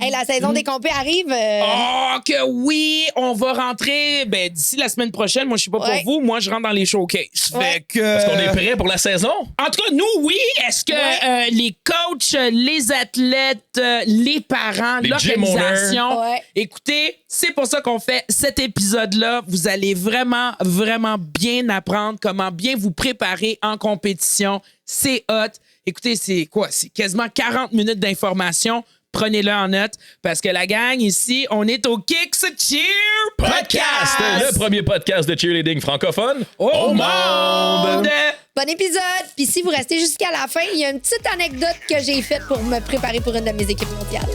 Hey, la saison des compés arrive. Oh, que oui! On va rentrer d'ici la semaine prochaine. Moi, je suis pas Ouais. pour vous. Moi, je rentre dans les showcases. Ouais. Fait que... Est-ce qu'on est prêt pour la saison? En tout cas, nous, oui. Est-ce que les coachs, les athlètes, les parents, Les l'organisation... Ouais. Écoutez, c'est pour ça qu'on fait cet épisode-là. Vous allez vraiment, vraiment bien apprendre comment bien vous préparer en compétition. C'est hot. Écoutez, c'est quoi? C'est quasiment 40 minutes d'information. Prenez-le en note parce que la gang ici, on est au Kicks Cheer Podcast! Le premier podcast de cheerleading francophone au monde! Bon épisode. Puis si vous restez jusqu'à la fin, il y a une petite anecdote que j'ai faite pour me préparer pour une de mes équipes mondiales.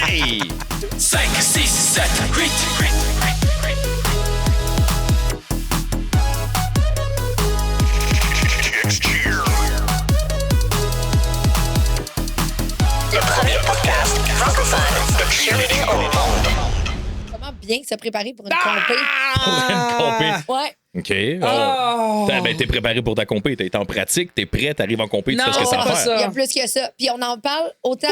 Yay! 5, 6, 7, 8. Le premier podcast francophone de cheerleading au monde. Comment bien se préparer pour une compé? Pour une compé. Ouais. OK. Oh. T'es préparé pour ta compé. T'es en pratique, t'es prêt, t'arrives en compé, tu Non, sais ce que c'est ça pas va ça. faire. Il y a plus que ça. Puis on en parle autant,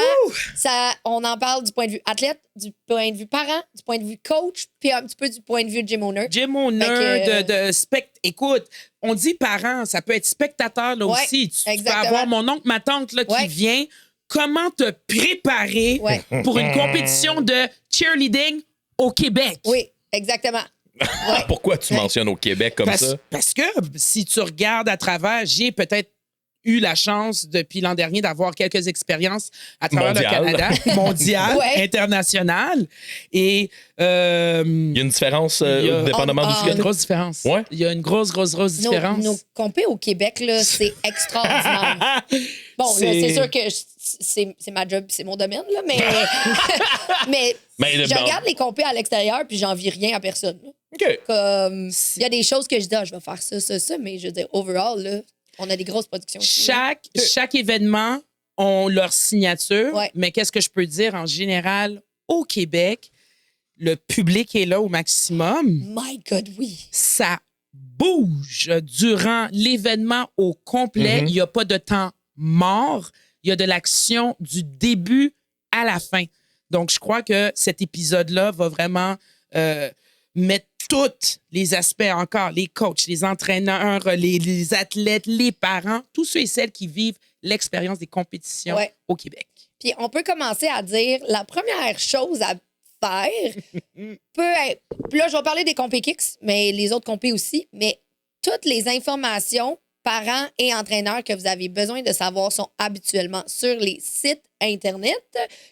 on en parle du point de vue athlète, du point de vue parent, du point de vue coach, puis un petit peu du point de vue gym owner. Gym owner, Fait que- Écoute, on dit parent, ça peut être spectateur là Ouais, aussi. Tu peux exactement. avoir mon oncle, ma tante là, qui Ouais. vient. Comment te préparer Ouais. pour une compétition de cheerleading au Québec? Oui, exactement. Ouais. Pourquoi tu mentionnes au Québec comme ça? Parce que si tu regardes à travers, j'ai peut-être eu la chance depuis l'an dernier d'avoir quelques expériences à travers Mondial. le Canada, mondial, Ouais. international. Et Il y a une différence Il y a- dépendamment Ah, du il y a Québec? une grosse différence. Ouais. Il y a une grosse différence. Nos compés au Québec, là, c'est extraordinaire. Bon, là, c'est sûr que c'est ma job, c'est mon domaine, là, mais Mais je regarde les compés à l'extérieur puis j'envie rien à personne. là. OK. Comme, il y a des choses que je dis, je vais faire ça, mais je veux dire, overall, là, on a des grosses productions. ici, là. Chaque événement ont leur signature, Ouais. mais qu'est-ce que je peux dire en général au Québec? Le public est là au maximum. My God, oui. Ça bouge durant l'événement au complet. Il n'y a pas de temps mort. Il y a de l'action du début à la fin. Donc, je crois que cet épisode-là va vraiment mettre tous les aspects encore, les coachs, les entraîneurs, les athlètes, les parents, tous ceux et celles qui vivent l'expérience des compétitions Ouais. au Québec. Puis on peut commencer à dire la première chose à faire peut être. Puis là, je vais parler des compés kicks, mais les autres compés aussi. Mais toutes les informations, parents et entraîneurs que vous avez besoin de savoir sont habituellement sur les sites Internet.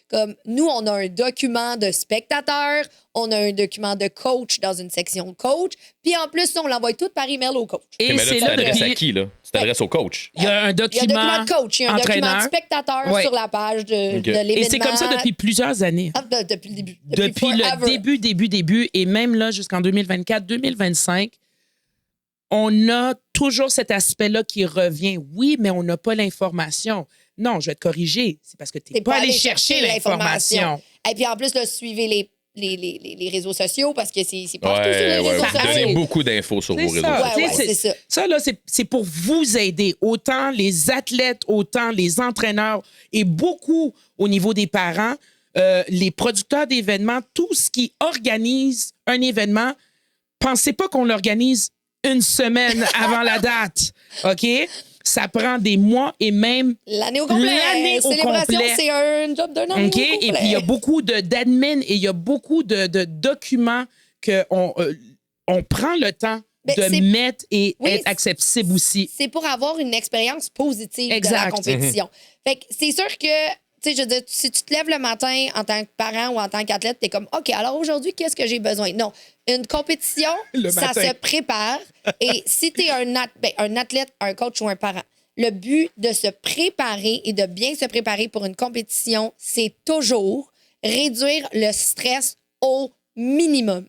Comme nous, on a un document de spectateur, on a un document de coach dans une section coach. Puis en plus, on l'envoie tout par email au coach. Et OK, mais là, c'est tu là t'adresses à depuis... qui, là? Tu t'adresses au coach. Il y a un Il y a un document de coach, il y a un document de entraîneur. spectateur Ouais. sur la page de, OK. de l'événement. Et c'est comme ça depuis plusieurs années. Ah, depuis le début. Depuis le forever. début, et même là, jusqu'en 2024, 2025, on a toujours cet aspect-là qui revient. Oui, mais on n'a pas l'information. Non, je vais te corriger. C'est parce que tu n'es T'es pas allé chercher l'information. Et puis en plus, là, suivez les réseaux sociaux parce que c'est partout sur les Ouais, réseaux ouais. Vous donnez sociaux. beaucoup d'infos sur vos C'est réseaux ça. sociaux. Ouais, Tu sais, c'est ça. Ça, là, c'est pour vous aider. Autant les athlètes, autant les entraîneurs et beaucoup au niveau des parents, les producteurs d'événements, tout ce qui organise un événement, pensez pas qu'on l'organise une semaine avant la date. OK? Ça prend des mois et même L'année au complet. L'année au Célébration, complet. c'est un job d'un an. OK? Et puis, il y a beaucoup d'admin et il y a beaucoup de documents qu'on on prend le temps Ben, de c'est- mettre et Oui, être accessible aussi. C'est pour avoir une expérience positive de Exact. la compétition. Fait que c'est sûr que, tu sais, je veux dire, si tu te lèves le matin en tant que parent ou en tant qu'athlète, t'es comme, OK, alors aujourd'hui, qu'est-ce que j'ai besoin? Non. Une compétition, Le ça matin. se prépare. Et si t'es un athlète, un coach ou un parent, le but de se préparer et de bien se préparer pour une compétition, c'est toujours réduire le stress au minimum.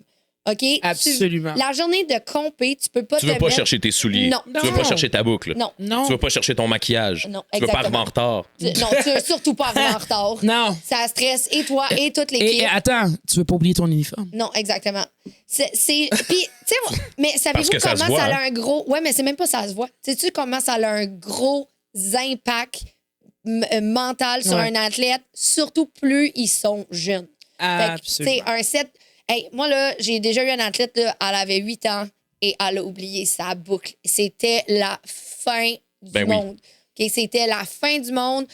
OK? Absolument. La journée de compé, tu peux pas Tu veux te pas mettre- chercher tes souliers. Non. Tu veux pas Non. chercher ta boucle. Non. Non. Tu veux pas chercher ton maquillage. Non, tu veux pas arriver exactement. en retard. Non, tu veux surtout pas arriver en retard. Non. Ça stresse et toi et toute Et l'équipe. attends, tu veux pas oublier ton uniforme. Non, exactement. Puis, tu sais, mais Parce savez-vous que ça comment se voit, ça hein? a un gros. Ouais, mais c'est même pas ça se voit. Sais-tu comment ça a un gros impact mental sur Ouais. un athlète, surtout plus ils sont jeunes? Fait que, tu sais, Absolument. un set. Hey, moi, là, j'ai déjà eu une athlète, là, elle avait 8 ans et elle a oublié sa boucle. C'était la fin du Ben oui. monde. OK? C'était la fin du monde.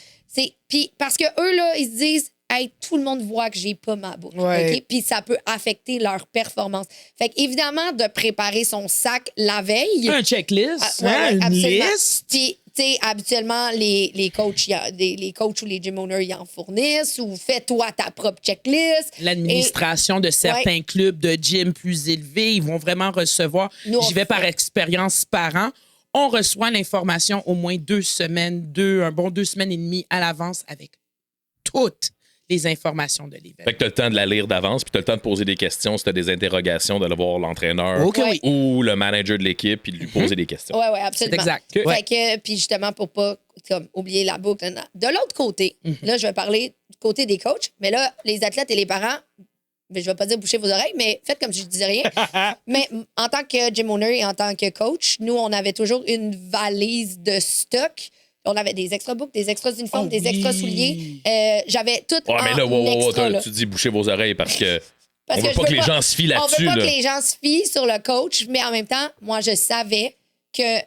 Puis parce que eux, là, ils se disent, hey, tout le monde voit que j'ai pas ma boucle. Ouais. OK? Puis ça peut affecter leur performance. Fait qu'évidemment, de préparer son sac la veille. Un checklist, Ouais, ouais, une absolument. liste. Puis, tu sais, habituellement, les coachs, les coachs ou les gym owners, ils en fournissent ou fais-toi ta propre checklist. L'administration de certains clubs de gym plus élevés, ils vont vraiment recevoir. Nous, on J'y vais par fait. expérience parent. On reçoit l'information au moins 2 semaines, un bon 2 semaines et demie à l'avance avec toutes les informations de l'événement. Fait que t'as le temps de la lire d'avance, puis t'as le temps de poser des questions si t'as des interrogations, d'aller voir l'entraîneur OK, oui. ou le manager de l'équipe, puis de lui poser des questions. Oui, oui, absolument. C'est exact. Fait Ouais. que, puis justement, pour pas comme, oublier la boucle. De l'autre côté, là, je vais parler du côté des coachs, mais là, les athlètes et les parents, je vais pas dire bouchez vos oreilles, mais faites comme si je disais rien. Mais en tant que gym owner et en tant que coach, nous, on avait toujours une valise de stock. On avait des extra books, des extra uniformes, Oh des extra oui. souliers. J'avais tout Ouais, mais en là, wow, extra, là. tu dis boucher vos oreilles parce que Parce on que veut je pas que les gens se fient On là-dessus. veut pas là. que les gens se fient sur le coach, mais en même temps, moi, je savais que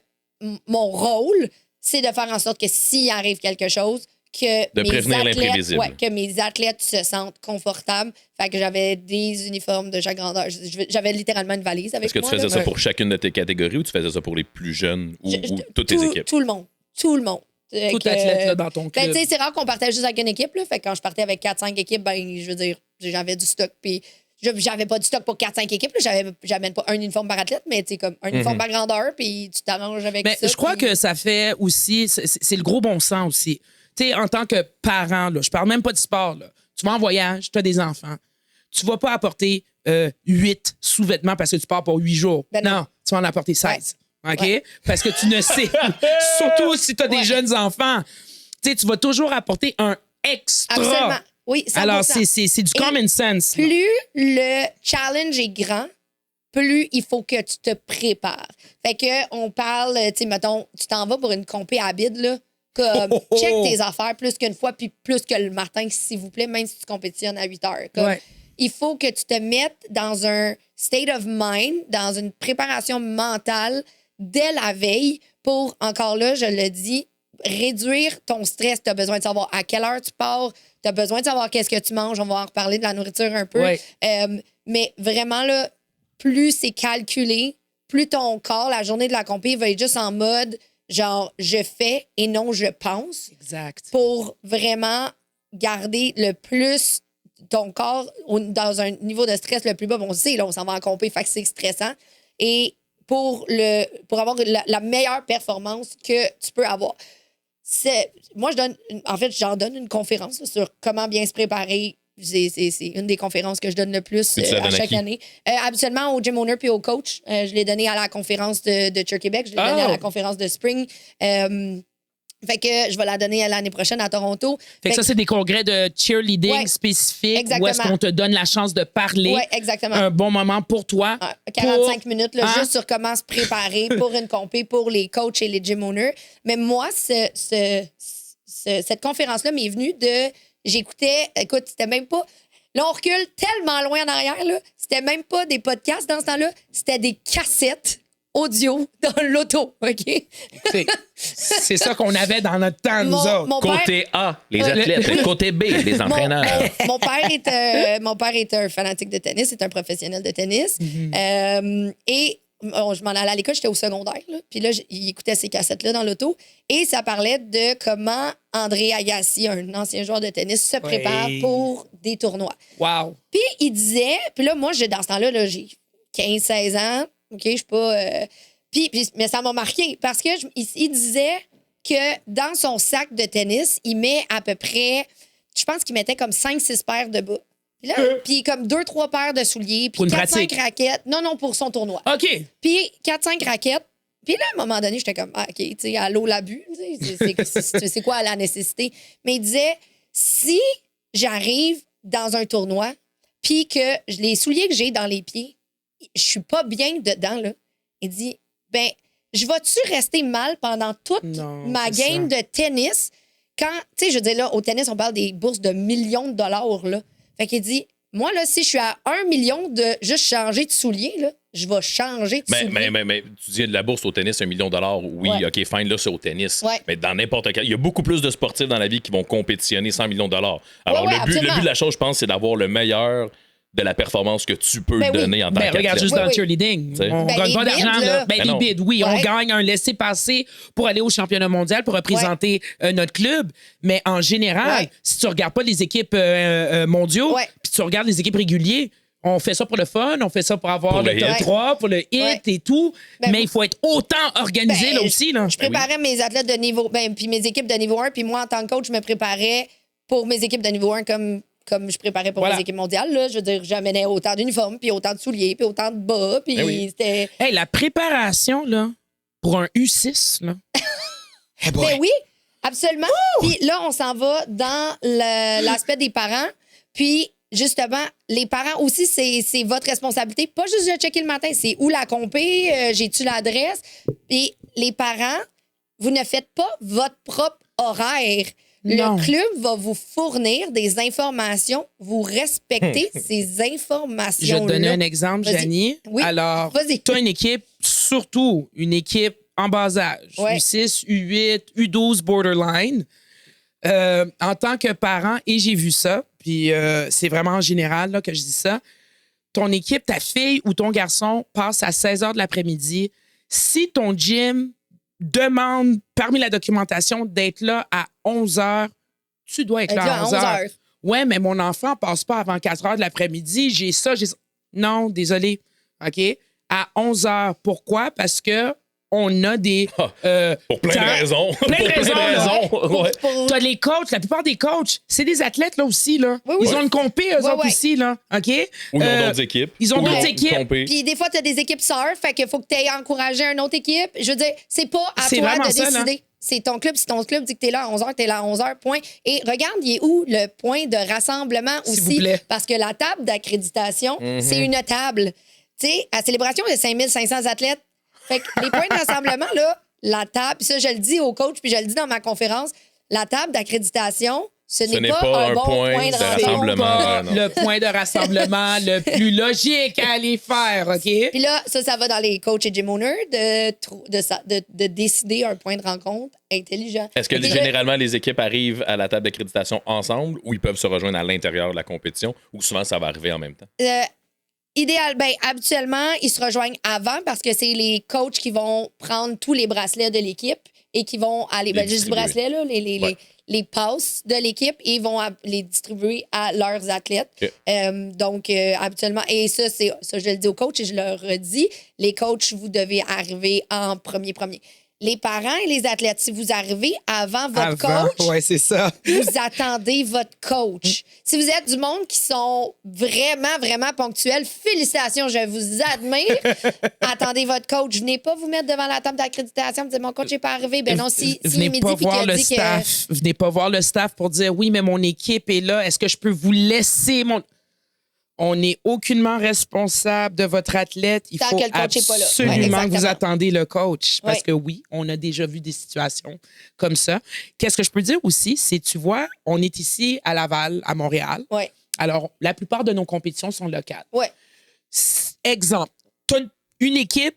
mon rôle, c'est de faire en sorte que s'il arrive quelque chose, que De prévenir l'imprévisible. ouais, que mes athlètes se sentent confortables. Fait que j'avais des uniformes de chaque grandeur. J'avais littéralement une valise avec Est-ce que moi. tu faisais là. ça pour chacune de tes catégories ou tu faisais ça pour les plus jeunes ou toutes tes équipes? Tout le monde. Tout le monde. Tout Que- athlète là, dans ton Ben, club. tu sais, c'est rare qu'on partait juste avec une équipe. Là. Fait que quand je partais avec 4-5 équipes, ben, je veux dire, j'avais du stock. Puis j'avais pas du stock pour 4-5 équipes. Là. J'amène pas un uniforme par athlète, mais tu sais, comme un uniforme par grandeur, puis tu t'arranges avec Mais ça. je crois puis- que ça fait aussi, c'est le gros bon sens aussi. Tu sais, en tant que parent, là, je parle même pas de sport. Là. Tu vas en voyage, tu as des enfants. Tu vas pas apporter 8 sous-vêtements parce que tu pars pour 8 jours. Ben non. Tu vas en apporter 16. OK? Ouais. Parce que tu ne sais. Surtout si tu as des Ouais. jeunes enfants. Tu sais, tu vas toujours apporter un extra. Absolument. Oui, 100%. Alors, c'est du Et common sense. là. Plus le challenge est grand, plus il faut que tu te prépares. Fait que on parle, tu sais, mettons, tu t'en vas pour une compé à bide, là, comme Oh, oh, oh. check tes affaires plus qu'une fois, puis plus que le matin, s'il vous plaît, même si tu compétitionnes à 8 heures. Comme, Ouais. il faut que tu te mettes dans un state of mind, dans une préparation mentale dès la veille pour, encore là, je le dis, réduire ton stress. Tu as besoin de savoir à quelle heure tu pars, tu as besoin de savoir qu'est-ce que tu manges. On va en reparler de la nourriture un peu. Ouais. Mais vraiment, là, plus c'est calculé, plus ton corps, la journée de la compé, va être juste en mode genre je fais et non je pense Exact. pour vraiment garder le plus ton corps dans un niveau de stress le plus bas. Bon, on sait, là, on s'en va en compé, fait que c'est stressant. Et pour avoir la meilleure performance que tu peux avoir. Moi, j'en donne une conférence là, sur comment bien se préparer. C'est une des conférences que je donne le plus Puis tu la à donnes à chaque qui? année. Habituellement, au gym owner puis au coach. Je l'ai donné à la conférence de Cheer Québec. Je l'ai donné à la conférence de Spring. Fait que je vais la donner l'année prochaine à Toronto. Fait que ça, c'est des congrès de cheerleading Ouais, spécifiques exactement. où est-ce qu'on te donne la chance de parler. Ouais, exactement. Un bon moment pour toi. 45 minutes, là, Hein? juste sur comment se préparer pour une compé pour les coachs et les gym owners. Mais moi, cette conférence-là m'est venue de... J'écoutais... Écoute, c'était même pas... Là, on recule tellement loin en arrière, là. C'était même pas des podcasts dans ce temps-là. C'était des cassettes audio dans l'auto, OK? C'est ça qu'on avait dans notre temps, nous autres. Mon père... Côté A, les athlètes. Côté B, les entraîneurs. Mon père est un fanatique de tennis, c'est un professionnel de tennis. Et je m'en allais à l'école, j'étais au secondaire. Là. Puis là, il écoutait ces cassettes-là dans l'auto. Et ça parlait de comment André Agassi, un ancien joueur de tennis, se prépare pour des tournois. Wow. Puis il disait, puis là, moi, dans ce temps-là, là, j'ai 15-16 ans. OK, je suis pas. Mais ça m'a marqué parce que il disait que dans son sac de tennis, il met à peu près, je pense qu'il mettait comme 5-6 paires de bas. Puis là, puis comme 2-3 paires de souliers, puis Pour une 4-5 pratique. raquettes. Non, pour son tournoi. OK. Puis 4-5 raquettes. Puis là, à un moment donné, j'étais comme, OK, tu sais, allô, l'abus. C'est quoi la nécessité? Mais il disait, si j'arrive dans un tournoi, puis que les souliers que j'ai dans les pieds, je suis pas bien dedans, là. Il dit, ben, je vais-tu rester mal pendant toute Non, ma c'est game de tennis quand, tu sais, je veux dire, là, au tennis, on parle des bourses de millions de dollars, là. Fait qu'il dit, Moi, là, si je suis à 1 million de juste changer de souliers, là, je vais changer de souliers. Mais tu dis de la bourse au tennis, $1 million, oui, Ouais. OK, fine, là, c'est au tennis. Ouais. Mais dans n'importe quel. Il y a beaucoup plus de sportifs dans la vie qui vont compétitionner $100 millions. Alors, Ouais, le but absolument. de la chose, je pense, c'est d'avoir le meilleur de la performance que tu peux Ben oui. donner en tant Ben, qu'athlète. regarde juste Oui, dans le oui. cheerleading. T'sais. On Ben, gagne les pas d'argent, bids, là. là. Ben, Ben les non. bids, oui. On Ouais. gagne un laissez-passer pour aller au championnat mondial, pour représenter notre club. Mais en général, Ouais. si tu regardes pas les équipes mondiaux, Ouais. puis tu regardes les équipes régulières, on fait ça pour le fun, on fait ça pour avoir Pour le le top hit. 3, pour le hit Ouais. et tout. Ben, mais il faut être autant organisé Ben, là aussi. Là. Je préparais mes athlètes de niveau, puis mes équipes de niveau 1, puis moi, en tant que coach, je me préparais pour mes équipes de niveau 1 comme je préparais pour Voilà. mes équipes mondiales. Là. Je veux dire, j'amenais autant d'uniformes, puis autant de souliers, puis autant de bas, puis Ben oui. c'était... Hey, la préparation, là, pour un U6, là. Eh boy. Ben oui, absolument. Puis là, on s'en va dans l'aspect des parents. Puis, justement, les parents aussi, c'est votre responsabilité. Pas juste de checker le matin, c'est où la compé, j'ai-tu l'adresse. Puis, les parents, vous ne faites pas votre propre horaire. Non. Le club va vous fournir des informations. Vous respectez ces informations. Je vais te donner un exemple, Vas-y. Janie. Oui. Alors, Vas-y. tu as une équipe, surtout une équipe en bas âge, Ouais. U6, U8, U12 borderline. En tant que parent, et j'ai vu ça, puis c'est vraiment en général là, que je dis ça, ton équipe, ta fille ou ton garçon passe à 16 h de l'après-midi. Si ton gym demande, parmi la documentation, d'être là à 11 h, tu dois être Elle dit là à à 11 11 h. heures. Ouais, mais mon enfant passe pas avant 4 h de l'après-midi. J'ai ça, j'ai ça. Non, désolé. OK? À 11 h. Pourquoi? Parce que on a des. Pour plein de raisons. Plein de Pour raisons, là. Ouais. Tu as les coachs, la plupart des coachs, c'est des athlètes là aussi. Là. Oui, oui. Ils ont une compé, eux Ouais, autres ouais. aussi. Là. OK? Ou ils ont d'autres équipes. Ils ont Ou d'autres une équipes. compé. Puis des fois, tu as des équipes sœurs, fait qu'il faut que tu aies encouragé une autre équipe. Je veux dire, c'est pas à C'est toi vraiment de ça, là. décider. C'est ton club. Si ton club dit que t'es là à 11 h, t'es là à 11 h, point. Et regarde, il est où le point de rassemblement S'il aussi? vous plaît. Parce que la table d'accréditation, c'est une table. Tu sais, à Célébration, il y a 5500 athlètes. Fait que les points de rassemblement, là, la table, puis ça, je le dis au coach, puis je le dis dans ma conférence, la table d'accréditation, ce n'est pas un bon point de rassemblement. Pas ouais, non. le point de rassemblement le plus logique à aller faire. OK? Puis là, ça va dans les coachs et gym owners de décider un point de rencontre intelligent. Est-ce que Puis là, généralement les équipes arrivent à la table d'accréditation ensemble ou ils peuvent se rejoindre à l'intérieur de la compétition ou souvent ça va arriver en même temps? Habituellement, ils se rejoignent avant parce que c'est les coachs qui vont prendre tous les bracelets de l'équipe et qui vont aller, Les juste distribuer. bracelets, là, Ouais. les passes de l'équipe et ils vont les distribuer à leurs athlètes. OK. Donc, habituellement, et ça, je le dis aux coachs et je leur redis, les coachs, vous devez arriver en premier. Les parents et les athlètes, si vous arrivez avant votre coach, Ouais, c'est ça. vous attendez votre coach. Si vous êtes du monde qui sont vraiment, vraiment ponctuels, félicitations, je vous admire. Attendez votre coach. Venez pas vous mettre devant la table d'accréditation et dire mon coach n'est pas arrivé. Ben non, si Venez il est pas midi puis voir qu'il a le dit que. staff. Venez pas voir le staff pour dire oui, mais mon équipe est là. Est-ce que je peux vous laisser mon. On n'est aucunement responsable de votre athlète. Il Tant faut que le coach est pas là. Ouais, absolument que vous exactement. attendez le coach. Parce Ouais. que oui, on a déjà vu des situations comme ça. Qu'est-ce que je peux dire aussi, c'est, tu vois, on est ici à Laval, à Montréal. Ouais, Alors, la plupart de nos compétitions sont locales. ouais. Exemple, tu as une équipe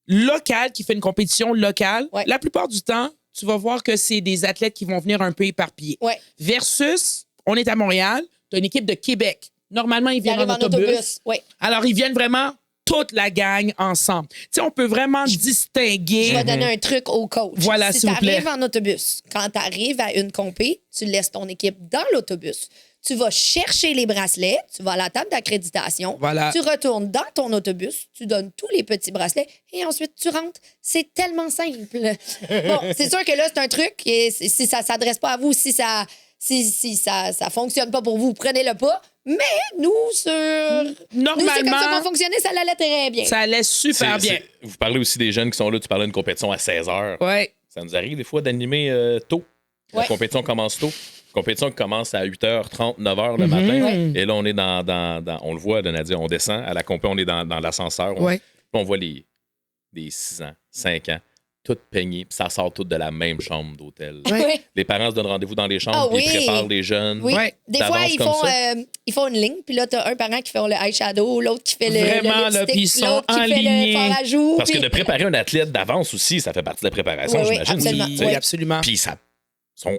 locale qui fait une compétition locale. Ouais. La plupart du temps, tu vas voir que c'est des athlètes qui vont venir un peu éparpillés. Ouais. Versus, on est à Montréal, tu as une équipe de Québec. Normalement, ils Il viennent arrive en en autobus. Ouais. Alors, ils viennent vraiment toute la gang ensemble. Tu sais, on peut vraiment distinguer. Je vais donner un truc au coach. Voilà, si s'il tu vous plaît. arrives en autobus, quand tu arrives à une compé, tu laisses ton équipe dans l'autobus. Tu vas chercher les bracelets, tu vas à la table d'accréditation, Voilà. tu retournes dans ton autobus, tu donnes tous les petits bracelets et ensuite tu rentres. C'est tellement simple. Bon, c'est sûr que là, c'est un truc. Et si ça ne s'adresse pas à vous, si ça fonctionne pas pour vous, prenez-le pas. Mais nous, sur. Nous, c'est comme ça Normalement, qu'on fonctionnait, ça allait très bien. ça allait super bien. Vous parlez aussi des jeunes qui sont là, tu parlais d'une compétition à 16 h. Ouais. Ça nous arrive des fois d'animer tôt. La Ouais. compétition commence tôt. La compétition commence à 8h30, 9h le matin. Ouais. Et là, on est dans on le voit, Nadia, on descend à la compé, on est dans l'ascenseur. Ouais. On voit des 6 ans, 5 ans, toutes peignées, puis ça sort toutes de la même chambre d'hôtel. Oui. Les parents se donnent rendez-vous dans les chambres, Ah puis oui. ils préparent les jeunes. Oui. Ouais. Des fois, D'avance comme ils font une ligne, puis là, t'as un parent qui fait le eyeshadow, l'autre qui fait Vraiment, le là, lipstick, puis ils sont l'autre qui fait alignés. le fard à joues. Parce que puis- de préparer un athlète d'avance aussi, ça fait partie de la préparation, Oui, oui, j'imagine. absolument. Oui, Tu sais. absolument. Puis ça sont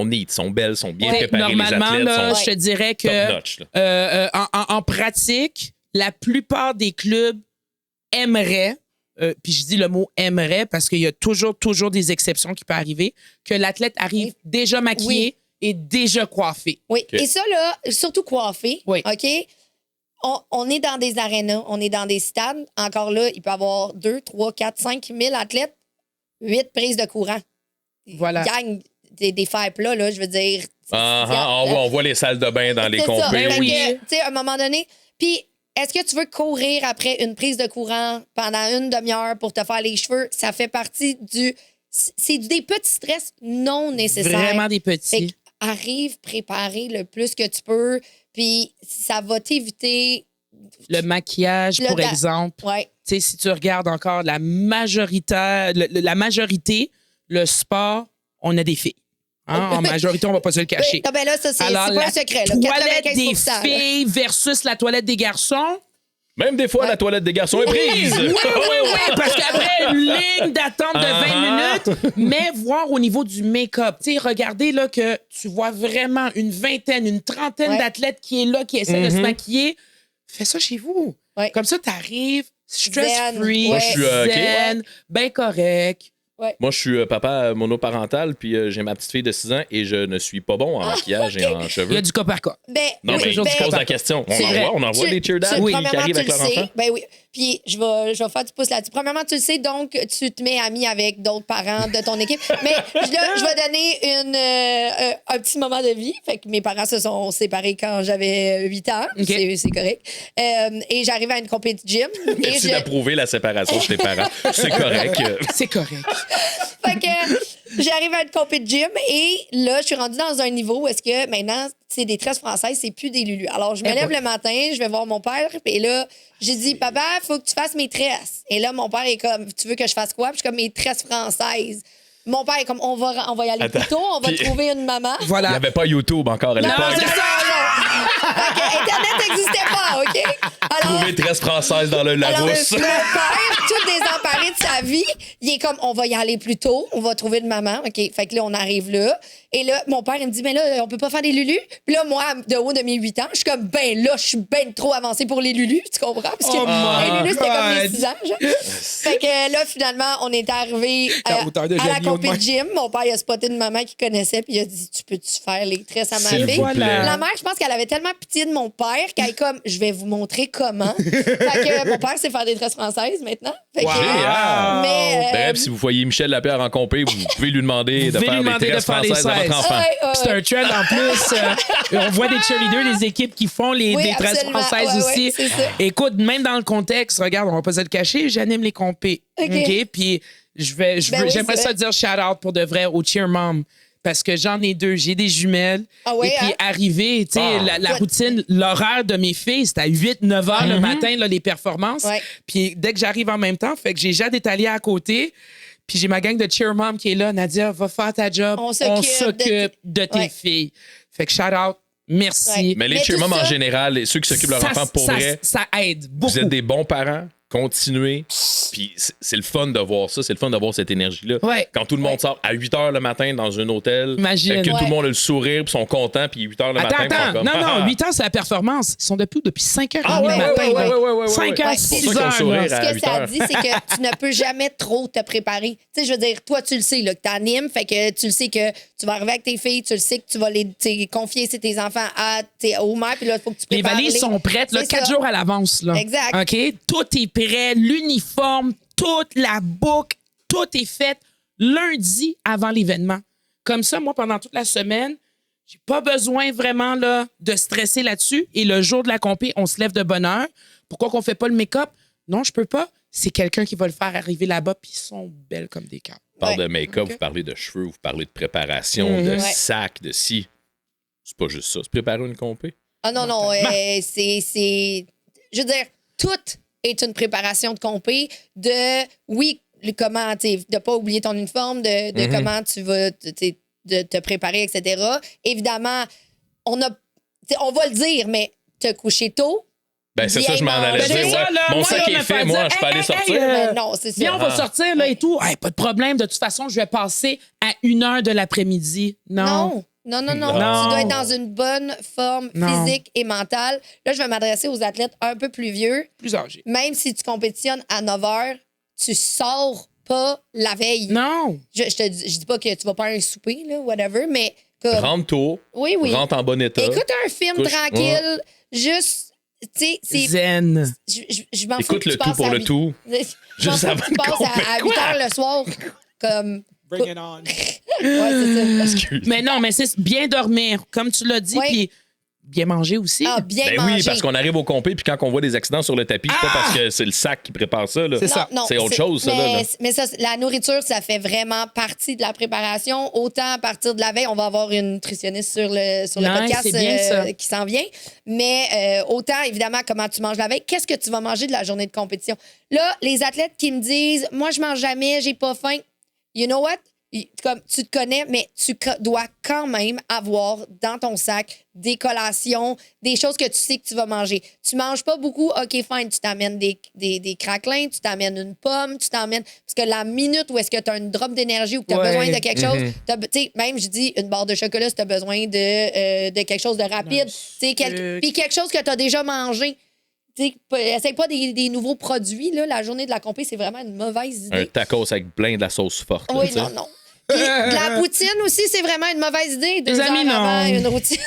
neat, sont belles, sont bien Ouais. préparées. Normalement, les athlètes là, sont je te dirais que top-notch. en pratique, la plupart des clubs aimeraient, puis je dis le mot aimerait parce qu'il y a toujours des exceptions qui peuvent arriver, que l'athlète arrive déjà maquillé et déjà coiffé. Oui, OK. et ça, là, surtout coiffé, Oui. OK? On est dans des arénas, on est dans des stades. Encore là, il peut y avoir 2, 3, 4, 5 000 athlètes, 8 prises de courant. Voilà. Gagne des fers plats, là, je veux dire. On voit les salles de bain dans les C'est ça. compés. Fait oui. que, tu sais, à un moment donné. Puis, est-ce que tu veux courir après une prise de courant pendant une demi-heure pour te faire les cheveux? Ça fait partie c'est des petits stress non nécessaires. Vraiment des Fait petits. que arrive préparer le plus que tu peux, puis ça va t'éviter. Le maquillage, Le pour da- exemple. Ouais. Tu sais, si tu regardes encore la majorité, le sport, on a des filles. Hein? En majorité, on va pas se le cacher. Ben là, ça, c'est Alors, pas la un secret. Là. toilette 95 des là. filles versus la toilette des garçons. Même des fois, la toilette des garçons est prise. Oui, parce qu'après une ligne d'attente de 20 minutes, mais voir au niveau du make-up, tu sais, regardez là que tu vois vraiment une vingtaine, une trentaine Ouais. d'athlètes qui est là, qui essaient de se maquiller. Fais ça chez vous. Ouais. Comme ça, t'arrives stress-free, Zen. Moi, je suis, zen, ben correct. Moi, je suis papa monoparental, puis j'ai ma petite fille de 6 ans et je ne suis pas bon en maquillage et en Il y cheveux. a du cas par cas. Ben, Non, mais je toujours pose du la question. C'est vrai. On envoie des cheer dads Oui. qui Premièrement, arrivent tu avec le leur sais. enfant. Ben oui. Puis je vais faire du pouce là-dessus. Premièrement, tu le sais, donc tu te mets ami avec d'autres parents de ton équipe. Mais là, je vais donner un petit moment de vie. Fait que mes parents se sont séparés quand j'avais 8 ans. OK. C'est correct. Et j'arrive à une compétition gym. Merci d'approuver la séparation de tes parents. C'est correct. C'est correct. Fait que j'arrive à une compé de gym et là, je suis rendue dans un niveau où est-ce que maintenant, c'est des tresses françaises, c'est plus des lulus. Alors, je me lève le matin, je vais voir mon père et là, j'ai dit, papa, faut que tu fasses mes tresses. Et là, mon père est comme, tu veux que je fasse quoi? Puis je suis comme, mes tresses françaises. Mon père est comme, on va y aller Attends. plus tôt, on va Puis- trouver une maman. Il n'y Voilà. avait pas YouTube encore à Non, l'époque. c'est ça, non. Fait que Internet n'existait pas, OK? Alors, Trouver 13 françaises dans le alors, Larousse. mon père, tout désemparé de sa vie, il est comme, on va y aller plus tôt, on va trouver une maman. OK, fait que là, on arrive là. Et là, mon père, il me dit, mais là, on peut pas faire des lulus. Puis là, moi, de haut de mes 8 ans, je suis comme, ben là, je suis ben trop avancée pour les lulus, tu comprends? Parce que Oh my les lulus, c'était comme mes God. 6 ans, genre. Fait que là, finalement, on est arrivé À hauteur de à la Jamie compé de Oldman. gym. Mon père, il a spoté une maman qu'il connaissait, puis il a dit, tu peux-tu faire les tresses à ma S'il fille? vous plaît. La mère, je pense qu'elle avait tellement pitié de mon père qu'elle est comme, je vais vous montrer comment. Fait que mon père sait faire des tresses françaises maintenant. Fait que, Génial. mais, Bref, si vous voyez Michel Lapierre en compé, vous pouvez lui demander de pouvez faire lui des demander de tresses faire les françaises à votre 16. enfant. C'est un trend en plus. On voit des cheerleaders, des équipes qui font Oui, des tresses absolument. françaises Ouais, aussi. ouais, c'est ça. Écoute, même dans le contexte, regarde, on va pas se le cacher, j'anime les compés. OK. OK? Puis Ben oui, j'aimerais c'est ça vrai. dire shout-out pour de vrai au cheer mom. Parce que j'en ai 2, j'ai des jumelles. Ah ouais, et puis hein? arriver, tu sais, Ah. la routine, l'horaire de mes filles, c'est à 8-9 heures le matin, là, les performances. Ouais. Puis dès que j'arrive en même temps, fait que j'ai Jade Italia à côté. Puis j'ai ma gang de cheer mom qui est là. Nadia, va faire ta job. On s'occupe de tes Ouais. filles. Fait que shout out, merci. Ouais. Mais les Mais cheer tout moms en ça- général, et ceux qui s'occupent de leur enfant pour vrai, Ça aide beaucoup. vous êtes des bons parents. Continuez. Puis c'est le fun de voir ça. C'est le fun de voir cette énergie-là. Ouais. Quand tout le monde sort à 8 h le matin dans un hôtel, Imagine. que tout Ouais. le monde a le sourire, puis sont contents, puis 8 h le matin, ils sont comme, Non, 8 ans, c'est la performance. Ils sont depuis 5 heures Ah le ouais, matin. ouais, ouais, ouais, ouais, ouais, 5 ouais. heures, Ouais, 6 c'est pour ça qu'ils ont heures. le sourire là. à Ce que 8 ça heures. dit, c'est que tu ne peux jamais trop te préparer. Tu sais, je veux dire, toi, tu le sais, là, que tu animes, fait que tu le sais que tu vas arriver avec tes filles, tu le sais que tu vas les confier tes enfants aux mères, puis là, il faut que tu Les prépares. valises sont prêtes là, C'est 4 ça. jours à l'avance. Là. Exact. OK? Tout est prêt. L'uniforme, toute la boucle, tout est fait lundi avant l'événement. Comme ça, moi, pendant toute la semaine, j'ai pas besoin vraiment là, de stresser là-dessus. Et le jour de la compé, on se lève de bonne heure. Pourquoi qu'on fait pas le make-up? Non, je peux pas. C'est quelqu'un qui va le faire arriver là-bas, puis ils sont belles comme des cartes. Vous parlez Ouais. de make-up, Ok. vous parlez de cheveux, vous parlez de préparation, de Ouais. sac, de ci. C'est pas juste ça. Se préparer une compé. Ah non, non, c'est. Je veux dire, tout est une préparation de compé de, oui, comment, de pas oublier ton uniforme, de comment tu vas de te préparer, etc. Évidemment, on va le dire, mais te coucher tôt. Ben, c'est ça, je m'en allais manger. dire. C'est ça, Ouais. là, Mon moi, sac là, est me fait, faire moi, dire, je peux aller sortir. Mais non, c'est ça. Viens, on va sortir là et tout. Hey, pas de problème. De toute façon, je vais passer à 1h de l'après-midi. Non. Non. Non. Tu dois être dans une bonne forme Non. physique et mentale. Là, je vais m'adresser aux athlètes un peu plus vieux. Plus âgé. Même si tu compétitionnes à 9 h, tu sors pas la veille. Non. Je dis pas que tu vas pas à un souper, là, whatever, mais comme. Rentre tôt, Oui. rentre en bon état. Écoute un film Couche. tranquille, juste. Tu sais, c'est. Zen. Je m'en fous. Écoute que le tu tout passes pour à le huit- tout. Je m'en Juste fous que avant tu de passes à 8 Quoi? h le soir. Comme. Bring it on. Ouais, c'est ça. Excuse. Mais non, mais c'est bien dormir, comme tu l'as dit, Oui. puis bien manger aussi. Ah, bien Ben manger. oui, parce qu'on arrive au compé, puis quand on voit des accidents sur le tapis, c'est pas parce que c'est le sac qui prépare ça. Là. C'est ça. C'est autre chose, ça, là. Mais ça, la nourriture, ça fait vraiment partie de la préparation. Autant à partir de la veille, on va avoir une nutritionniste sur le Nice, podcast c'est bien ça. qui s'en vient. Mais autant, évidemment, comment tu manges la veille. Qu'est-ce que tu vas manger de la journée de compétition? Là, les athlètes qui me disent, moi, je mange jamais, j'ai pas faim. You know what? Comme tu te connais, mais tu dois quand même avoir dans ton sac des collations, des choses que tu sais que tu vas manger. Tu manges pas beaucoup, OK, fine, tu t'amènes des craquelins, tu t'amènes une pomme, tu t'amènes... Parce que la minute où est-ce que tu as une drop d'énergie ou que tu as Ouais. besoin de quelque chose, tu sais, même, je dis, une barre de chocolat si tu as besoin de quelque chose de rapide. Tu sais, puis quelque chose que tu as déjà mangé. Essaye pas des nouveaux produits. Là. La journée de la compé, c'est vraiment une mauvaise idée. Un tacos avec plein de la sauce forte. là, Oui, tu sais. non. Puis, de la poutine aussi, c'est vraiment une mauvaise idée. 2 Les amis, heures avant non. une routine.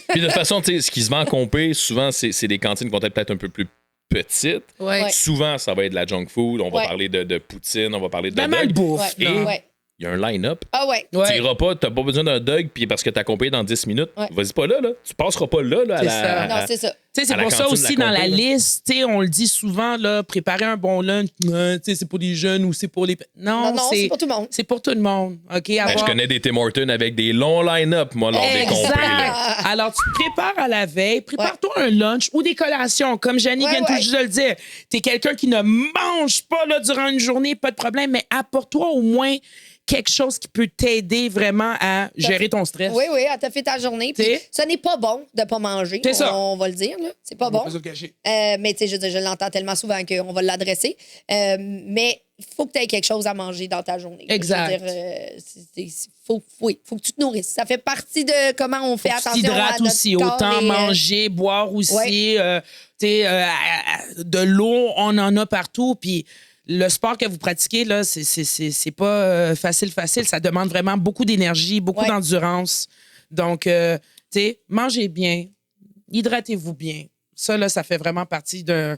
Puis de toute façon, tu sais, ce qui se vend en compé, souvent, c'est des cantines qui vont être peut-être un peu plus petites. Ouais. Souvent, ça va être de la junk food. On va Ouais. parler de poutine, on va parler de La hot dog. malbouffe. Et- là. Ouais. Il y a un line-up. Ah ouais. Ouais. Tu iras pas, t'as pas besoin d'un dog, puis parce que t'as compé dans 10 minutes, Ouais. vas-y pas là. Tu passeras pas là à C'est la... ça. Non, c'est ça. Tu sais, c'est À la pour ça cantine de aussi, la dans la compé, là. liste, tu sais, on le dit souvent, là, préparer un bon lunch, tu sais, c'est pour les jeunes ou c'est pour les... Non, c'est pour tout le monde. C'est pour tout le monde, OK? Ben, Avoir- je connais des Tim Hortons avec des longs line-up, moi, lors des compés. là. Exact. Alors, tu te prépares à la veille, prépare-toi un lunch ou des collations. Comme Jannie Ouais, vient tout ouais. juste de le dire, t'es quelqu'un qui ne mange pas là, durant une journée, pas de problème, mais apporte-toi au moins quelque chose qui peut t'aider vraiment à gérer ton stress. Oui, à ta fait ta journée. Puis, T'sais. ce n'est pas bon de pas manger. C'est ça. On va le dire, là. C'est pas bon. Mais tu sais, je veux dire, je l'entends tellement souvent qu'on va l'adresser. Mais il faut que tu aies quelque chose à manger dans ta journée. Exact. Je veux dire, faut que tu te nourrisses. Ça fait partie de comment on fait Tu attention à t'hydrates notre aussi, corps autant et, manger, boire aussi. Ouais. Tu sais, de l'eau, on en a partout. Puis le sport que vous pratiquez, là, c'est pas facile. Ça demande vraiment beaucoup d'énergie, beaucoup Ouais. d'endurance. Donc, tu sais, mangez bien, hydratez-vous bien. Ça, là, ça fait vraiment partie d'un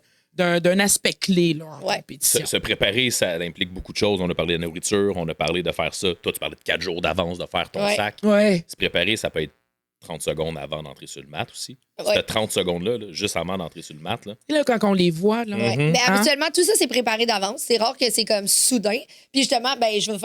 aspect clé là, en Ouais. compétition. Se préparer, ça implique beaucoup de choses. On a parlé de nourriture, on a parlé de faire ça. Toi, tu parlais de 4 jours d'avance de faire ton Ouais. sac. Ouais. Se préparer, ça peut être 30 secondes avant d'entrer sur le mat aussi. Ouais. Cette 30 secondes-là, là, juste avant d'entrer sur le mat, là. Et là, quand on les voit, là, Ouais. Mais Hein? habituellement, tout ça, c'est préparé d'avance. C'est rare que c'est comme soudain. Puis justement, ben, je vais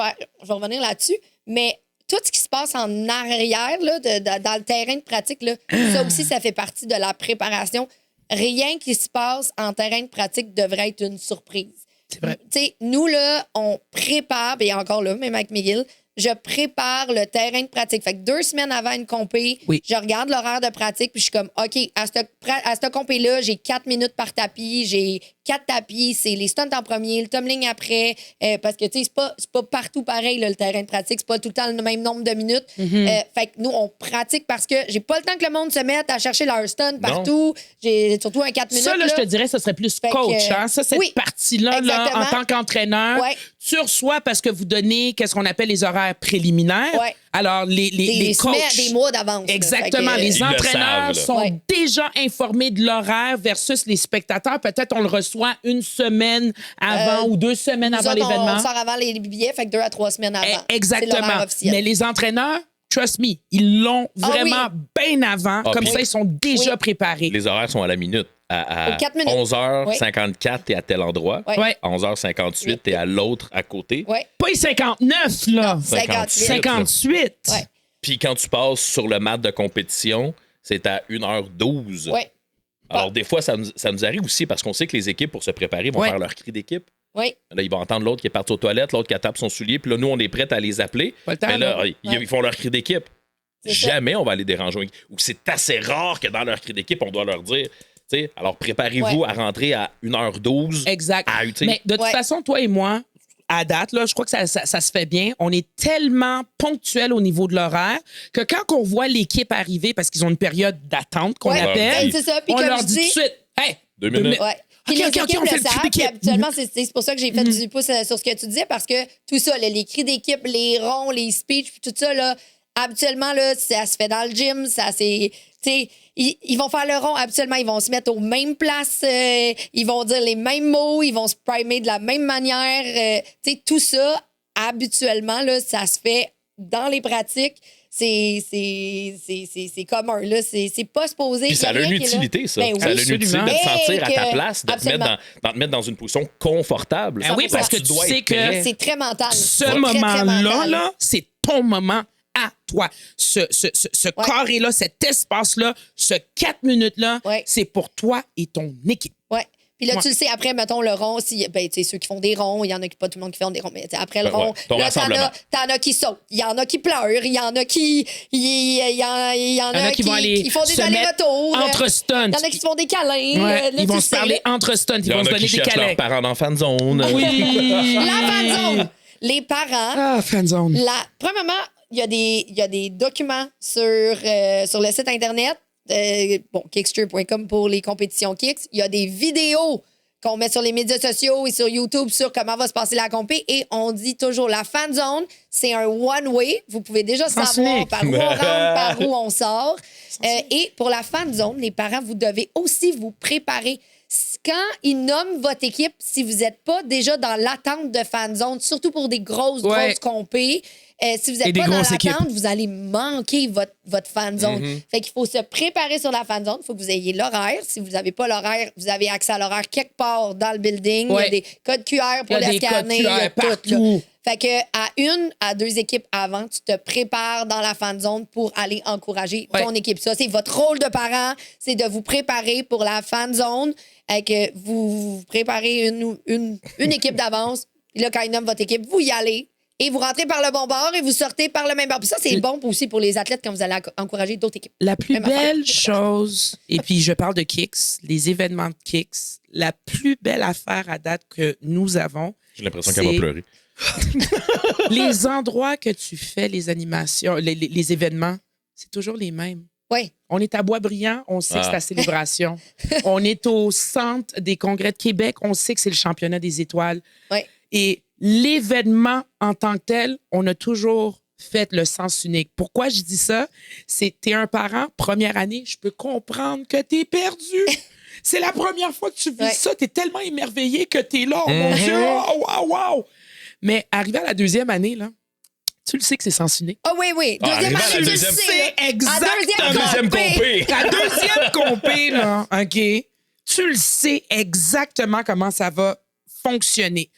revenir là-dessus. Mais tout ce qui se passe en arrière, là, dans le terrain de pratique, là, ça aussi, ça fait partie de la préparation. Rien qui se passe en terrain de pratique devrait être une surprise. C'est vrai. Tu sais, nous, là, on prépare, et encore là, même avec McGill, je prépare le terrain de pratique. Fait que 2 semaines avant une compé, Oui. je regarde l'horaire de pratique, puis je suis comme, OK, à cette compé-là, j'ai 4 minutes par tapis, j'ai 4 tapis, c'est les stunts en premier, le tumbling après, parce que, tu sais, c'est pas partout pareil, là, le terrain de pratique, c'est pas tout le temps le même nombre de minutes. Fait que nous, on pratique parce que j'ai pas le temps que le monde se mette à chercher leur stunt partout. J'ai surtout un 4 minutes. Ça, là, je te dirais, ce serait plus Fait que, coach. Hein? Ça, cette oui, partie-là, là, exactement. en tant qu'entraîneur, Ouais. tu reçois parce que vous donnez qu'est-ce qu'on appelle les horaires préliminaires. Ouais. Alors, les des coachs... semaines, des mois d'avance. là. Exactement. Fait que, Les Ils le entraîneurs savent, là. sont Ouais. déjà informés de l'horaire versus les spectateurs. Peut-être on le reçoit une semaine avant ou 2 semaines nous avant autres, l'événement. On sort avant les billets, fait que 2 à 3 semaines avant. C'est Exactement. l'horaire officiel. Mais les entraîneurs, trust me, ils l'ont Ah vraiment bien avant. Comme puis- ça, ils sont déjà Oui. préparés. Les horaires sont à la minute. À Aux 4 minutes. 11h54, t'es à tel endroit. Ouais. Ouais. À 11h58, t'es à l'autre à côté. Ouais. Pas les 59, là. 58. 58. Ouais. Puis quand tu passes sur le mat de compétition, c'est à 1h12. Ouais. Alors, des fois, ça nous arrive aussi parce qu'on sait que les équipes, pour se préparer, vont faire leur cri d'équipe. Oui. Là, ils vont entendre l'autre qui est parti aux toilettes, l'autre qui tape son soulier, puis là, nous, on est prêts à les appeler. Pas le temps, Mais là, là. ils font leur cri d'équipe. C'est Jamais on va aller déranger. Ou c'est assez rare que dans leur cri d'équipe, on doit leur dire, tu sais, alors préparez-vous à rentrer à 1h12. Exact. tu sais. Mais de toute façon, toi et moi, à date, là, je crois que ça se fait bien. On est tellement ponctuel au niveau de l'horaire que quand on voit l'équipe arriver, parce qu'ils ont une période d'attente qu'on appelle, c'est ça. Puis on comme leur je dit tout de dis- suite, hey, 2 minutes. Ouais. Puis OK, les OK, équipes on fait le le cri savent, puis d'équipe. habituellement, c'est pour ça que j'ai fait du pouce sur ce que tu disais, parce que tout ça, là, les cris d'équipe, les ronds, les speeches, puis tout ça, là, habituellement, là, ça se fait dans le gym, ça c'est... Tu sais, ils vont faire le rond, habituellement, ils vont se mettre aux mêmes places, ils vont dire les mêmes mots, ils vont se primer de la même manière. Tu sais, tout ça, habituellement, là, ça se fait dans les pratiques. C'est commun, là. C'est pas supposé. Puis ça a une utilité, ça. Ben Ça a oui. une utilité de te Absolument. sentir à ta Et que- place, de te absolument. mettre dans une position confortable. Ben oui, parce que tu dois sais être que prêt. C'est très mental. ce C'est très, très moment-là, mental. là, c'est ton moment à toi. Ce carré-là, cet espace-là, ce 4 minutes-là, Ouais. c'est pour toi et ton équipe. Ouais. Puis là, Ouais. tu le sais, après, mettons, le rond, ben, tu sais, ceux qui font des ronds, il y en a qui, pas tout le monde qui font des ronds, mais tu sais, après le Ouais, rond, ouais. Ton là, rassemblement. t'en as qui sautent, il y en a qui pleurent, il y en a qui. Il y en a qui vont aller qui font des se mettre allers-retours. entre stunts. Il y en a qui se font des câlins. Ouais, là, ils vont tu se sais, parler là. entre stunts, Il ils y vont en se a donner qui des cherchent câlins. leurs parents dans fan zone. Oui. La fanzone. Les parents. Ah, fanzone. Premièrement, il y a des documents sur le site Internet, kickster.com pour les compétitions Kicks. Il y a des vidéos qu'on met sur les médias sociaux et sur YouTube sur comment va se passer la compé. Et on dit toujours, la fan zone, c'est un one-way. Vous pouvez déjà Sens savoir unique. par où on rentre, par où on sort. Et pour la fan zone, les parents, vous devez aussi vous préparer. Quand ils nomment votre équipe, si vous n'êtes pas déjà dans l'attente de fan zone, surtout pour des grosses compés, si vous Et n'êtes des pas dans grosses équipes. l'attente, vous allez manquer votre fan zone. Fait qu'il faut se préparer sur la fan zone. Il faut que vous ayez l'horaire. Si vous n'avez pas l'horaire, vous avez accès à l'horaire quelque part dans le building. Ouais. Il y a des codes QR pour Il y a les des scanner. codes Il y a QR tout, là. partout. Fait que à 2 équipes avant, tu te prépares dans la fan zone pour aller encourager ton équipe. Ça, c'est votre rôle de parent, c'est de vous préparer pour la fan zone, que vous préparez une équipe d'avance. Là, quand ils nomment votre équipe, vous y allez. Et vous rentrez par le bon bord et vous sortez par le même bord. Puis ça, c'est bon aussi pour les athlètes quand vous allez encourager d'autres équipes. La plus Même affaire. belle chose, et puis je parle de Kicks, les événements de Kicks, la plus belle affaire à date que nous avons, J'ai l'impression qu'elle va c'est pleurer. les endroits que tu fais, les animations, les événements, c'est toujours les mêmes. Oui. On est à Boisbriand, on sait que c'est Ah. la célébration. On est au centre des congrès de Québec, on sait que c'est le championnat des étoiles. Oui. Et l'événement en tant que tel, on a toujours fait le sens unique. Pourquoi je dis ça? C'est t'es un parent, première année, je peux comprendre que t'es perdu. C'est la première fois que tu vis Ouais. ça. T'es tellement émerveillé que t'es là. Oh mon Dieu, oh, wow, wow. Mais arrivé à la deuxième année, là, tu le sais que c'est sens unique. Ah oui, oui. Ah, Deuxième arrivé à la année, tu le deuxième- sais, C'est là. exactement. À Deuxième compé. La deuxième compé, là, OK? Tu le sais exactement comment ça va fonctionner.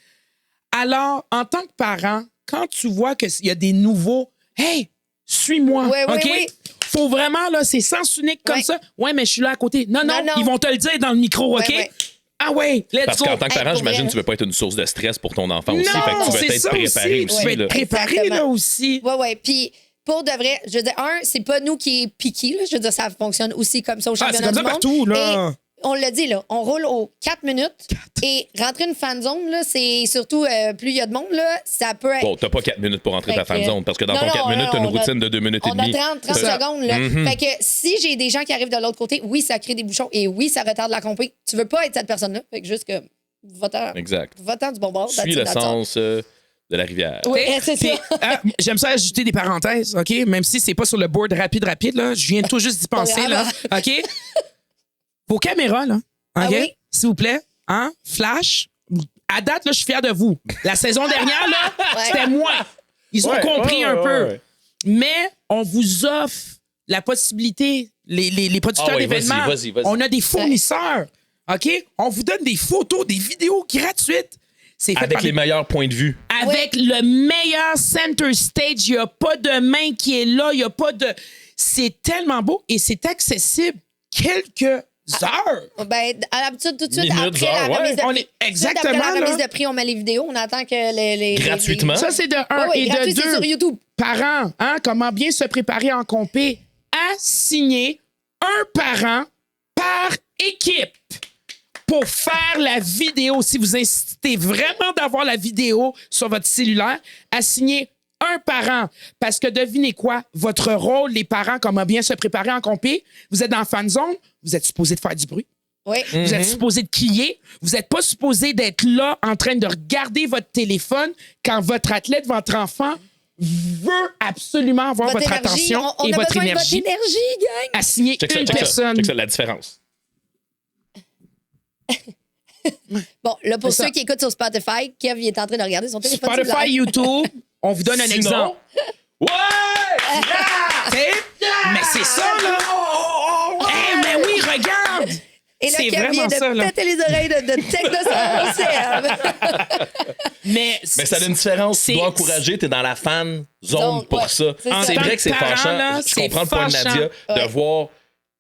Alors, en tant que parent, quand tu vois qu'il y a des nouveaux, hey, suis-moi, Oui, oui, OK? oui. Faut vraiment, là, c'est sens unique comme Ouais. ça. Ouais, mais je suis là à côté. Non, non, Non, non. ils vont te le dire dans le micro, OK? Ouais, ouais. Ah ouais, let's Parce go. qu'en tant que Hey, parent, pour j'imagine vrai. que tu veux pas être une source de stress pour ton enfant aussi. Non, Fait que tu c'est veux être ça préparé aussi. aussi. Tu veux être là. préparé, Exactement. là, aussi. Oui, oui. Puis, pour de vrai, je veux dire, c'est pas nous qui est piqué, là. Je veux dire, ça fonctionne aussi comme ça au Ah, c'est championnat comme ça du monde. partout, là. Et on l'a dit, là, on roule aux 4 minutes. Et rentrer une fan zone, là, c'est surtout, plus il y a de monde, là, ça peut être... Bon, t'as pas 4 minutes pour rentrer Fait ta fan que- zone parce que dans Non, ton non, 4 minutes, t'as une on a- routine de 2 minutes et On a demie. 30 Ça- secondes, là. Mhm. Fait que si j'ai des gens qui arrivent de l'autre côté, oui, ça crée des bouchons et oui, ça retarde la compé. Tu veux pas être cette personne-là. Fait que juste que va-t'en Exact. du bon bord. Suis le sens de la rivière. Oui, T'sais, c'est puis, ça. j'aime ça ajouter des parenthèses, OK? Même si c'est pas sur le board rapide, là. Je viens tout juste d'y penser, là. OK? Vos caméras, là. OK? Ah oui? S'il vous plaît. Hein? Flash. À date, là, je suis fier de vous. La saison dernière, là, Ouais. c'était moi. Ils ont Ouais, compris ouais, un ouais, peu. ouais. Mais on vous offre la possibilité, les producteurs Ah oui, d'événements, vas-y. on a des fournisseurs. OK? On vous donne des photos, des vidéos gratuites. C'est fait Avec par les des- meilleurs points de vue. avec le meilleur center stage. Il n'y a pas de main qui est là. Il n'y a pas de. C'est tellement beau et c'est accessible. Quelques heures. Ben, à l'habitude, tout de suite, Minutes, après heures, la remise ouais. de On prix. est Tout de suite exactement après la remise là. de prix, on met les vidéos. On attend que les Gratuitement. Ça, c'est de un. Ah oui, et gratuit, de c'est deux, sur YouTube. parents, hein, comment bien se préparer en compé, à signer un parent par équipe pour faire la vidéo. Si vous insistez vraiment d'avoir la vidéo sur votre cellulaire, à signer un parent. Parce que devinez quoi? Votre rôle, les parents, comment bien se préparer en compé, vous êtes dans la fan zone, vous êtes supposé de faire du bruit. Oui. Vous êtes supposé de crier. Vous n'êtes pas supposé d'être là en train de regarder votre téléphone quand votre athlète, votre enfant veut absolument avoir votre énergie, attention on et a votre besoin énergie de votre énergie, gang. à signer Check ça, une check ça, personne. check ça, la différence. Bon, là, pour C'est ça. ceux qui écoutent sur Spotify, Kev il est en train de regarder son téléphone. Spotify, cellulaire. YouTube, on vous donne un Sinon- exemple. Ouais! T'sais? Mais c'est ça, là. Eh, mais oui, regarde. Et là, c'est Kev vient vraiment ça, de là. péter les oreilles de Technosaurus. Mais Mais ça a une différence. Tu c'est- dois encourager, t'es dans la fan zone Zone, pour ouais, ça. c'est ça. C'est En vrai tant que c'est que parent, fâchant. là, Je c'est comprends le point de fâchant. Nadia de Ouais. voir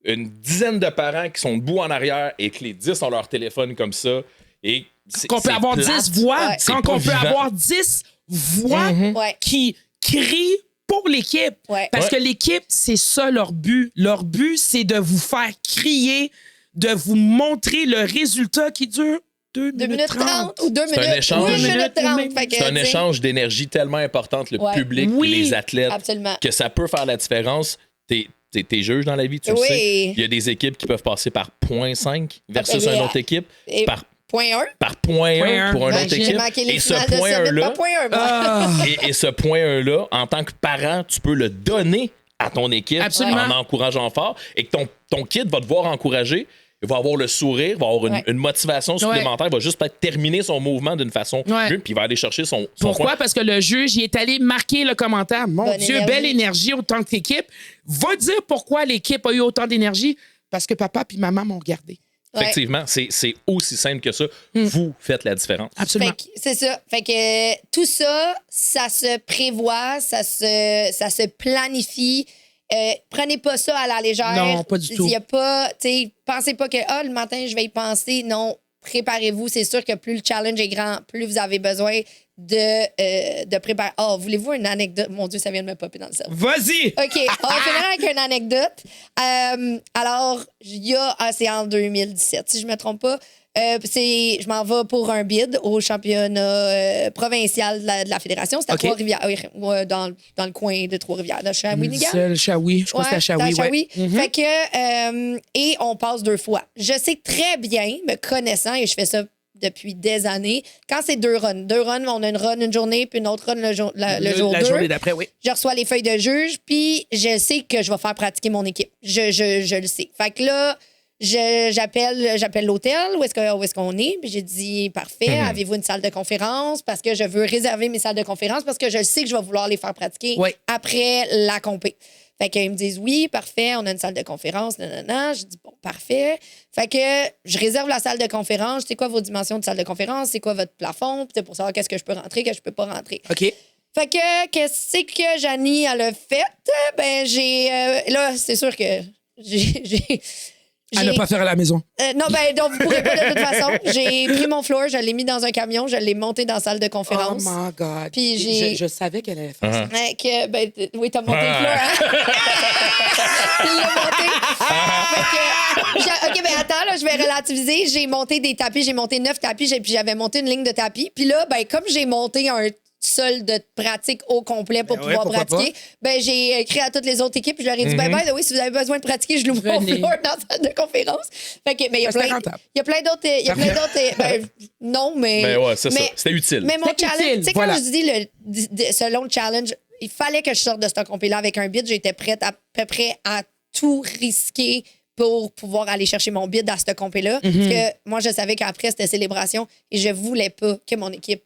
une dizaine de parents qui sont debout en arrière et que les 10 ont leur téléphone comme ça. Et qu'on peut avoir 10 voix, Ouais. quand C'est pas on peut vivant. avoir 10 voix Ouais. qui crient pour l'équipe. Ouais. Parce Ouais. que l'équipe, c'est ça leur but. Leur but, c'est de vous faire crier, de vous montrer le résultat qui dure 2 2 minutes 30. 30 ou 2 C'est un minutes. échange. 2 minutes 30. minutes. Fait que, C'est un tu sais, échange d'énergie tellement importante, le Ouais. public Oui. et les athlètes, Absolument. que ça peut faire la différence. T'es juge dans la vie, tu le Oui. sais. Il y a des équipes qui peuvent passer par 0.5 versus ben, une autre équipe, et par point 1. point Point 1 un. pour une Ben, autre j'ai équipe. manqué les Et ce finales de point Summit 1-là, par point 1. Ah. et ce point 1-là, en tant que parent, tu peux le donner à ton équipe Absolument. en encourageant fort et que ton kid va te voir encourager. Il va avoir le sourire, va avoir Ouais. une motivation supplémentaire, il va juste peut-être terminer son mouvement d'une façon Ouais. mieux, puis il va aller chercher son Pourquoi? point. Parce que le juge, il est allé marquer le commentaire. Mon Bonne Dieu, énergie. belle énergie autant que l'équipe. Va dire pourquoi l'équipe a eu autant d'énergie. Parce que papa puis maman m'ont regardé. Ouais. Effectivement, c'est aussi simple que ça. Vous faites la différence. Absolument. Fait que c'est ça. Fait que tout ça, ça se prévoit, ça se planifie. Prenez pas ça à la légère. Non, pas du tout. Il y a pas, tu sais, pensez pas que le matin je vais y penser. Non, préparez-vous. C'est sûr que plus le challenge est grand, plus vous avez besoin de préparer. Oh, voulez-vous une anecdote? Mon Dieu, ça vient de me popper dans le cerveau. Vas-y! OK, on va finir avec une anecdote. Alors, il y a, c'est en 2017, si je ne me trompe pas. Je m'en vais pour un bid au championnat provincial de la fédération. C'était à OK. Trois-Rivières, dans le coin de Trois-Rivières, de Shawinigan. C'est le Shawi. Je crois que c'est à Shawi. c'était à Ouais. Shawi. Fait que, et on passe 2 fois. Je sais très bien, me connaissant, et je fais ça depuis des années, quand c'est 2 runs. 2 runs, on a une run une journée, puis une autre run le jour La 2. journée d'après, oui. Je reçois les feuilles de juge, puis je sais que je vais faire pratiquer mon équipe. Je le sais. Fait que là, j'appelle l'hôtel où est-ce qu'on est, puis j'ai dit parfait, avez-vous une salle de conférence parce que je veux réserver mes salles de conférence parce que je sais que je vais vouloir les faire pratiquer Oui. après la compé. Fait qu'ils me disent oui, parfait, on a une salle de conférence, nanana. Je dis bon, parfait. Fait que je réserve la salle de conférence. C'est quoi vos dimensions de salle de conférence? C'est quoi votre plafond? Puis pour savoir qu'est-ce que je peux rentrer, qu'est-ce que je peux pas rentrer. OK. Fait que, qu'est-ce que Janie, elle a fait? Ben, là, c'est sûr que À ne pas faire à la maison. non, ben, donc, vous pourrez pas de toute façon. J'ai pris mon floor, je l'ai mis dans un camion, je l'ai monté dans la salle de Oh conférence. my God. Puis j'ai- Je savais qu'elle allait faire ça. Ouais, oui, t'as monté le floor, hein? Il l'a monté. OK, ben attends, là, je vais relativiser. J'ai monté des tapis, j'ai monté 9 tapis, puis j'avais monté une ligne de tapis. Puis là, ben, comme j'ai monté un sol de pratique au complet pour Ben pouvoir ouais, pourquoi pratiquer, ben, j'ai écrit à toutes les autres équipes, je leur ai dit, ben, oui, si vous avez besoin de pratiquer, je loue mon Venez. floor dans la salle de conférence. Fait que, mais il y a C'était plein rentable. d'autres, ben, non, mais. Ben ouais, c'est ça. mais- C'était utile. mais mon C'était challenge, utile, tu sais, voilà. quand je dis ce long challenge, il fallait que je sorte de ce compé-là avec un bid. J'étais prête à peu près à tout risquer pour pouvoir aller chercher mon bid à ce compé-là. Parce que moi, je savais qu'après, c'était célébration et je voulais pas que mon équipe.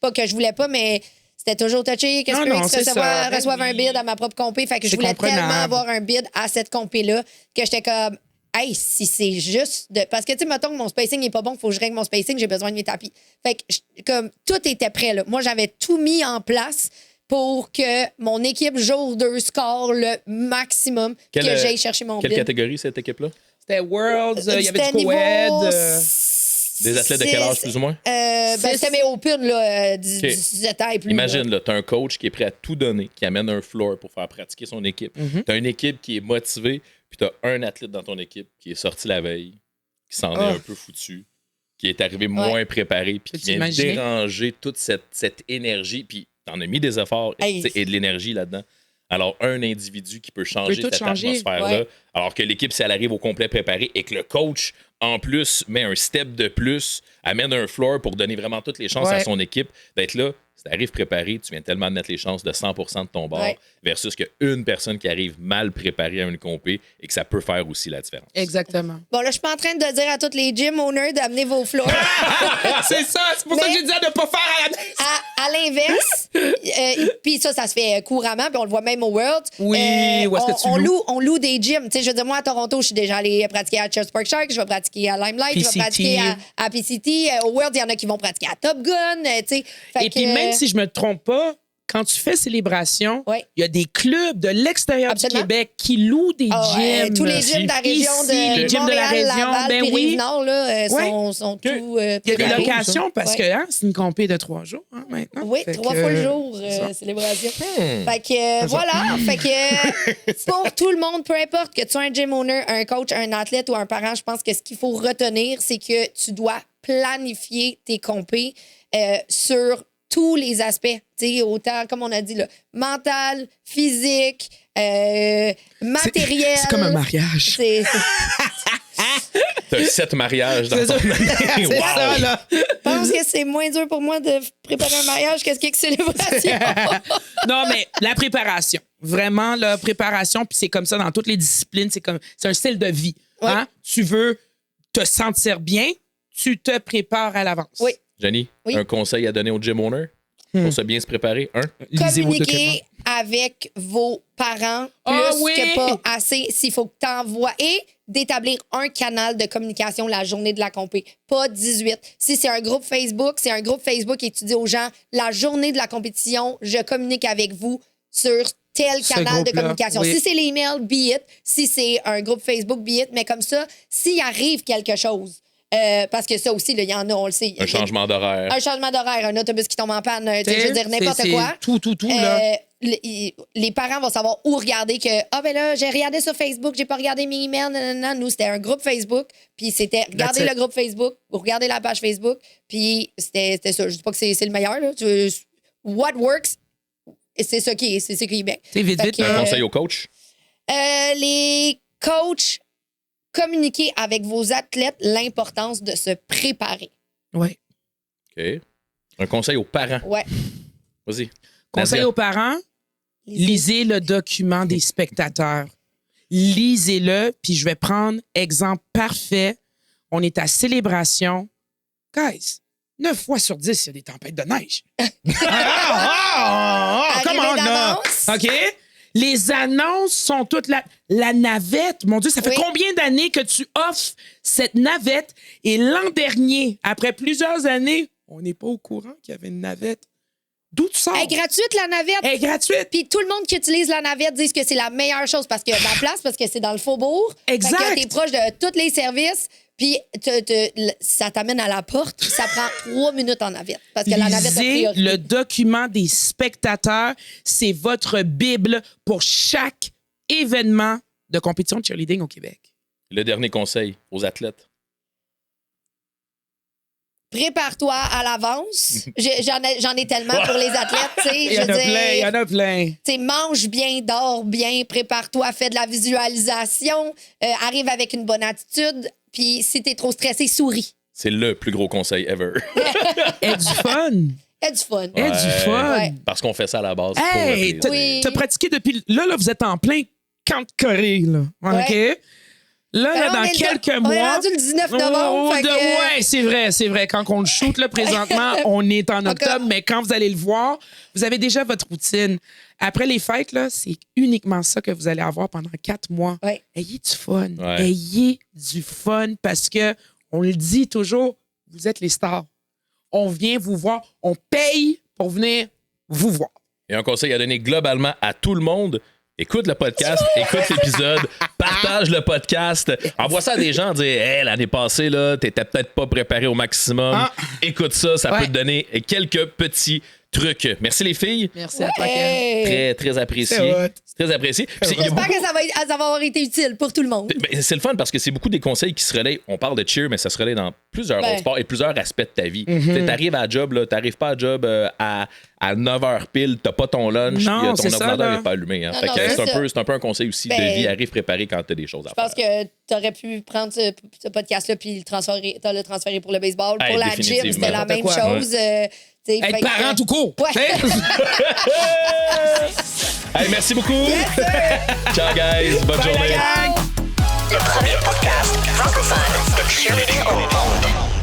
Pas que je voulais pas, mais c'était toujours touché que Non, je non, c'est ça. reçoive Ben un oui. bid à ma propre compé. Fait que je C'est voulais comprenable. tellement avoir un bid à cette compé-là que j'étais comme. Hey, si c'est juste de. Parce que, tu sais, mettons que mon spacing n'est pas bon, il faut que je règle mon spacing, j'ai besoin de mes tapis. Fait que, comme, tout était prêt, là. Moi, j'avais tout mis en place pour que mon équipe jour 2 score le maximum, que j'aille chercher mon Quelle bid. catégorie, cette équipe-là? C'était Worlds, il y avait C'était du co-ed. niveau Des athlètes de quel âge, plus ou moins? C'était mes open, là, 17 ans et plus. Imagine, là, t'as un coach qui est prêt à tout donner, qui amène un floor pour faire pratiquer son équipe. T'as une équipe qui est motivée, puis t'as un athlète dans ton équipe qui est sorti la veille, qui s'en est un peu foutu, qui est arrivé moins préparé, puis qui vient déranger toute cette énergie, puis t'en as mis des efforts et de l'énergie là-dedans. Alors, un individu qui peut changer cette atmosphère-là, alors que l'équipe, si elle arrive au complet préparée et que le coach, en plus, met un step de plus, amène un floor pour donner vraiment toutes les chances à son équipe d'être là. Si tu arrives préparé, tu viens tellement de mettre les chances de 100% de ton bord versus qu'une personne qui arrive mal préparée à une compé et que ça peut faire aussi la différence. Exactement. Bon, là, je suis pas en train de dire à tous les gym owners d'amener vos floors. C'est ça, c'est pour ça que j'ai dit de ne pas faire à la maison. À l'inverse, puis ça se fait couramment, puis on le voit même au World. Oui, où est-ce que tu loues? On loue des gyms. Tu sais, je veux dire, moi, à Toronto, je suis déjà allée pratiquer à Church Park Shark, je vais pratiquer à Limelight, PCT. je vais pratiquer à PCT. Au World, il y en a qui vont pratiquer à Top Gun, tu sais. Et puis, même si je me trompe pas, quand tu fais célébration, il Ouais. y a des clubs de l'extérieur du Absolument. Québec qui louent des gyms. tous les gyms de la région Ici, de les gyms Montréal, de la région, Laval, ben puis oui. Rive-Nord, là, Ouais. sont Que- tous Il y a des préparés. locations parce Ouais. que c'est une compé de 3 jours maintenant. Oui, Fait 3 que- fois le jour, ça. célébration. Fait que voilà, fait que pour tout le monde, peu importe que tu sois un gym owner, un coach, un athlète ou un parent, je pense que ce qu'il faut retenir, c'est que tu dois planifier tes compés sur tous les aspects, tu sais, autant, comme on a dit, là, mental, physique, matériel. C'est comme un mariage. C'est- T'as 7 mariages dans C'est ton ça. année. C'est ça, là. Je pense que c'est moins dur pour moi de préparer un mariage que ce qui est célébration. Non, mais la préparation. Vraiment, la préparation, puis c'est comme ça dans toutes les disciplines. C'est un style de vie. Oui. Hein? Tu veux te sentir bien, tu te prépares à l'avance. Oui. Jenny, Oui. un conseil à donner aux gym owners pour se bien se préparer? Lisez vos documents. Communiquer avec vos parents plus Ah oui! que pas assez s'il faut que tu envoies et d'établir un canal de communication la journée de la compé, pas 18. Si c'est un groupe Facebook, c'est un groupe Facebook et tu dis aux gens la journée de la compétition, je communique avec vous sur tel Ce canal de groupe-là, communication. oui. Si c'est l'email, be it. Si c'est un groupe Facebook, be it. Mais comme ça, s'il arrive quelque chose, parce que ça aussi, il y en a, on le sait. Un changement d'horaire. Un changement d'horaire, un autobus qui tombe en panne, tu sais, je veux dire n'importe C'est quoi. Tout, là. Les parents vont savoir où regarder que ben là, j'ai regardé sur Facebook, j'ai pas regardé mes emails, nanana. Nous, c'était un groupe Facebook, puis c'était regarder That's le it. groupe Facebook, ou regarder la page Facebook, puis c'était ça. Je dis pas que c'est le meilleur, là. What works, c'est ça qui est bien. C'est vite, Fait vite. que, Un conseil au coach? les coachs, communiquez avec vos athlètes l'importance de se préparer. Ouais. OK. Un conseil aux parents. Ouais. Vas-y. Conseil Nadia. aux parents, lisez le document des spectateurs. Lisez-le, puis je vais prendre exemple parfait. On est à Célébration. Guys, 9 fois sur 10, il y a des tempêtes de neige. Arrivez Comment d'avance. OK? Les annonces sont toutes là. La navette, mon Dieu, ça fait Oui. combien d'années que tu offres cette navette? Et l'an dernier, après plusieurs années, on n'est pas au courant qu'il y avait une navette. D'où tu sors? Elle est gratuite, la navette. Elle est gratuite. Puis tout le monde qui utilise la navette dit que c'est la meilleure chose parce qu'il y a de la place, parce que c'est dans le faubourg. Exact. Fait que t'es proche de tous les services. Puis ça t'amène à la porte. Puis ça prend 3 minutes en navette. Parce que la navette est Lisez priorité. le document des spectateurs. C'est votre Bible pour chaque événement de compétition de cheerleading au Québec. Le dernier conseil aux athlètes. Prépare-toi à l'avance. J'en ai tellement pour les athlètes. tu sais. Il y Je en veux a dire, plein, il y en a plein. tu sais, mange bien, dors bien, prépare-toi, fais de la visualisation, arrive avec une bonne attitude. Puis si t'es trop stressé, souris. C'est le plus gros conseil ever. Et du fun. Aie du fun. Et du fun. Ouais. Parce qu'on fait ça à la base. Hey, pour t'as le plaisir. Oui. t'as pratiqué depuis... Là, vous êtes en plein camp de Corée, là. OK? Ouais. Là, Ben, dans on est quelques on est mois... rendu le 19 novembre. fait que- Ouais, c'est vrai. Quand on le shoot, là, présentement, on est en octobre, mais quand vous allez le voir, vous avez déjà votre routine. Après les fêtes, là, c'est uniquement ça que vous allez avoir pendant 4 mois. Ouais. Ayez du fun. Ouais. Ayez du fun parce que, on le dit toujours, vous êtes les stars. On vient vous voir. On paye pour venir vous voir. Et un conseil à donner globalement à tout le monde, Écoute le podcast, écoute l'épisode, partage le podcast, envoie ça à des gens, dire hey, l'année passée, là, t'étais peut-être pas préparé au maximum. Écoute ça, ça peut te donner quelques petits trucs. Merci les filles. Merci à toi, Ken. Hey. Très apprécié. C'est hot. Très apprécié. Puis il y a J'espère beaucoup- que ça va avoir été utile pour tout le monde. Ben, c'est le fun parce que c'est beaucoup des conseils qui se relaient. On parle de cheer, mais ça se relaie dans plusieurs autres sports et plusieurs aspects de ta vie. Tu arrives à la job, là, t'arrives pas à job à 9h pile, t'as pas ton lunch, Non, puis ton c'est ça, ordinateur là. n'est pas allumé. Hein. Non, Fait non, que c'est ça. c'est un peu un conseil aussi de Ben, vie. Arrive préparé quand t'as des choses à Je faire. pense que tu aurais pu prendre ce podcast-là puis le transférer pour le baseball. Hey, Pour la gym, définitivement. c'était la même N'importe quoi. chose. T'sais, fait Être que- parent tout court. Ouais. T'sais? Hey, merci beaucoup. Ciao, guys. Bonne journée. Le premier podcast francophone de cheerleading au monde.